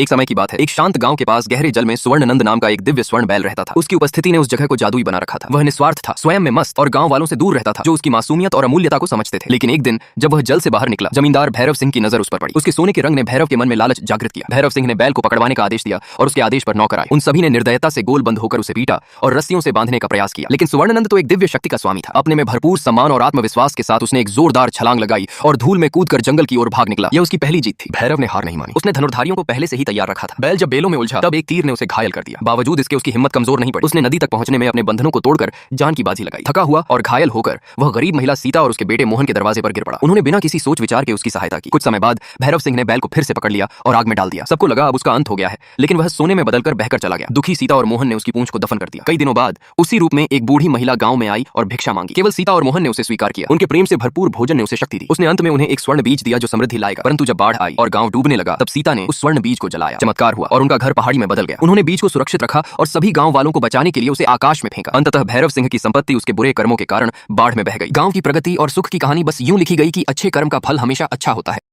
एक समय की बात है, एक शांत गांव के पास गहरे जल में सुवर्णनंद नाम का एक दिव्य स्वर्ण बैल रहता था। उसकी उपस्थिति ने उस जगह को जादुई बना रखा था। वह निस्वार्थ था, स्वयं में मस्त और गांव वालों से दूर रहता था जो उसकी मासूमियत और अमूल्यता को समझते थे। लेकिन एक दिन जब वह जल से बाहर निकला, जमींदार भैरव सिंह की नजर उस पर पड़ी। उसके सोने के रंग ने भैरव के मन में लालच जागृत किया। भैरव सिंह ने बैल को पकड़वाने का आदेश दिया और उसके आदेश पर नौकर आए। उन सभी ने निर्दयता से गोल बंद होकर उसे पीटा और रस्सियों से बांधने का प्रयास किया। लेकिन सुवर्णनंद तो एक दिव्य शक्ति का स्वामी था। अपने में भरपूर सम्मान और आत्मविश्वास के साथ उसने एक जोरदार छलांग लगाई और धूल में कूदकर जंगल की ओर भाग निकला। यह उसकी पहली जीत थी। भैरव ने हार नहीं मानी। उसने धनुर्धारियों को पहले से ही तैयार रखा था। बैल जब बेलों में उलझा तब एक तीर ने उसे घायल कर दिया। बावजूद इसके उसकी हिम्मत कमजोर नहीं पड़ी। उसने नदी तक पहुंचने में अपने बंधनों को तोड़कर जान की बाजी लगाई। थका हुआ और घायल होकर वह गरीब महिला सीता और उसके बेटे मोहन के दरवाजे पर गिर पड़ा। उन्होंने बिना किसी सोच विचार के उसकी सहायता की। कुछ समय बाद भैरव सिंह ने बैल को फिर से पकड़ लिया और आग में डाल दिया। सबको लगा अब उसका अंत हो गया है, लेकिन वह सोने में बदलकर बहकर चला गया। दुखी सीता और मोहन ने उसकी पूंछ को दफन कर दिया। कई दिनों बाद उसी रूप में एक बूढ़ी महिला गांव में आई और भिक्षा मांगी। केवल सीता और मोहन ने उसे स्वीकार किया। उनके प्रेम से भरपूर भोजन ने उसे शक्ति दी। उसने अंत में उन्हें एक स्वर्ण बीज दिया जो समृद्धि लाएगा। परंतु जब बाढ़ आई और गांव डूबने लगा तब सीता ने उस स्वर्ण बीज को जलाया। चमत्कार हुआ और उनका घर पहाड़ी में बदल गया। उन्होंने बीज को सुरक्षित रखा और सभी गांव वालों को बचाने के लिए उसे आकाश में फेंका। अंततः भैरव सिंह की संपत्ति उसके बुरे कर्मों के कारण बाढ़ में बह गई। गांव की प्रगति और सुख की कहानी बस यूं लिखी गई कि अच्छे कर्म का फल हमेशा अच्छा होता है।